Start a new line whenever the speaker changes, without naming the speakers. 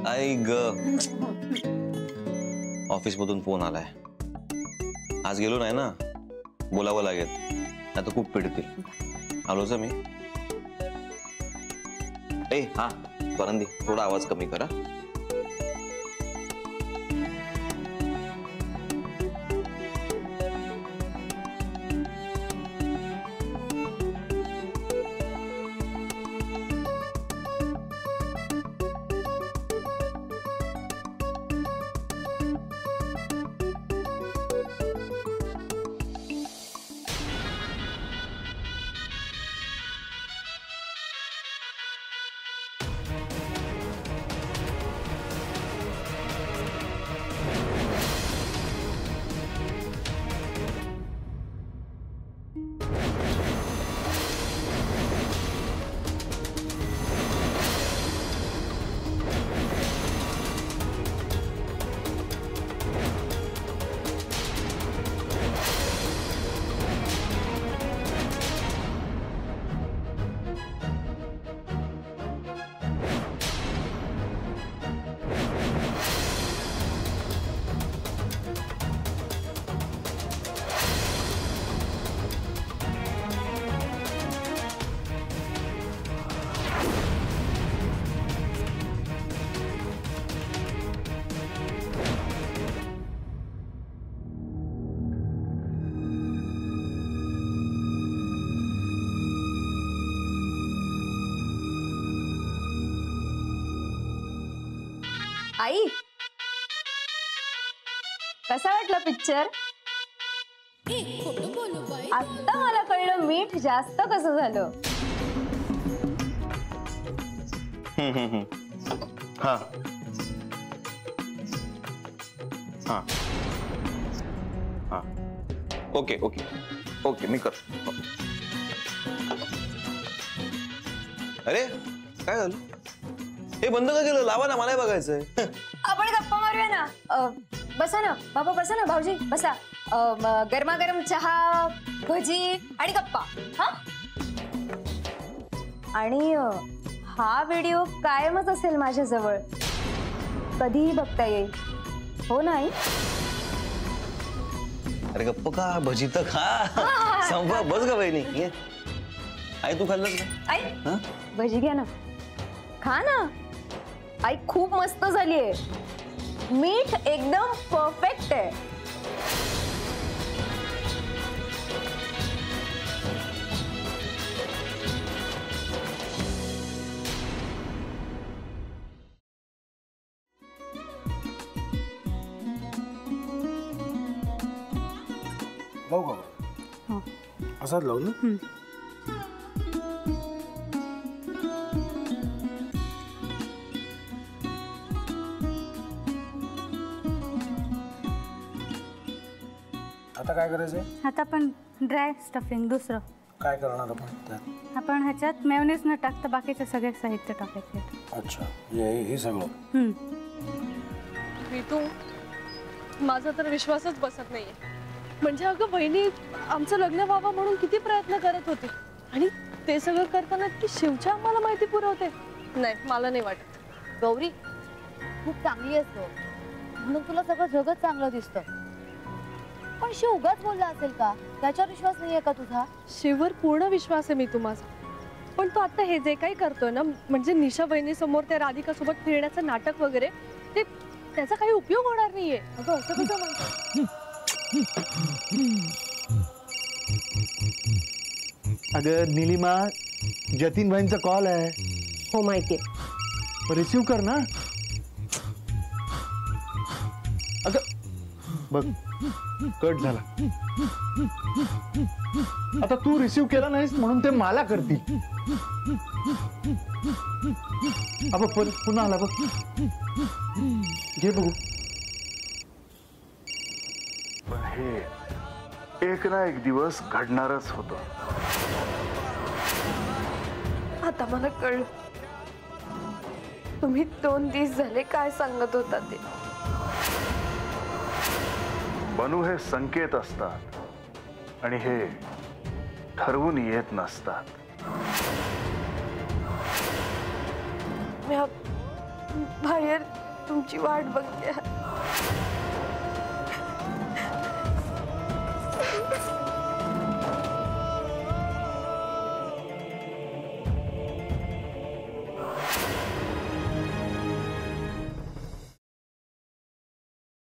आई ग ऑफिस मधून फोन आलाय. आज गेलो नाही ना, बोलावं लागेल, नाही तर खूप पिडतील. आलोच मी. ए हा स्वरंदी, थोडा आवाज कमी करा.
आई, कसा वाटला पिक्चर? आता मला कळलं मीठ जास्त कसं झालं.
हा हा हा ओके ओके ओके मी कर. अरे काय झालं? हे बंद का केलं? लावा ना, मलाही बघायचंय.
आपण गप्पा मारूया ना. बसा ना बाबा, बसा ना भाऊजी, बसा. गरमागरम चहा, भजी आणि गप्पा. हा आणि हा व्हिडिओ कायमच असेल माझ्याजवळ, कधीही बघता येईल. हो नाही?
अरे गप्प का, भजी तर खा. संपा बस का बहिणी. ये आई, तू खाल्लंस का?
आई भजी घ्या ना, खा ना. आई खूप मस्त झालीये, मीठ एकदम परफेक्ट आहे.
लावू का? असाच लावू ना. आता काय करायचंय?
आता आपण ड्राय स्टफिंग दुसरं
काय करणार आपण त्यात?
आपण ह्याच्यात मेयोनीज न टाकता बाकीचे सगळे साहित्य टाकायचे.
अच्छा, हे सगळं.
ऋतू, माझा तर विश्वासच बसत नाहीये. म्हणजे अगं बहिणी आमचं लग्न व्हावं म्हणून किती प्रयत्न करत होती, आणि ते सगळं करताना की शिवच्या आम्हाला माहिती पुरवते. नाही, मला नाही वाटत.
गौरी खूप चांगली असतो म्हणून तुला सगळं जगत चांगलं दिसतं, पण शिव उगाच बोलला असेल का? त्याच्यावर विश्वास नाहीये का तुझा?
शिववर पूर्ण विश्वास आहे मी माझा, पण तो आता हे जे काही करतोय ना, म्हणजे निशा बहिणी समोर त्या राधिका सोबत फिरण्याचं नाटक वगैरे, ते त्याचा काही उपयोग होणार नाहीये.
अगं असं कसं म्हणतो?
अगं नीलिमा, जतीन भाईंचा कॉल आहे.
हो माहितीये,
रिसीव कर ना. अगं बघ, कट झाला. आता तू रिसीव केला नाहीस म्हणून ते मला करतील. अब पुन्हा आला बघ, घे बघू.
पण हे एक ना एक दिवस घडणारच होतं.
आता मला कळलं, तुम्ही 2 दिवस झाले काय सांगत होता ते.
बनू हे संकेत असतात आणि हे ठरवून येत नसतात.
बाहेर तुमची वाट बघते.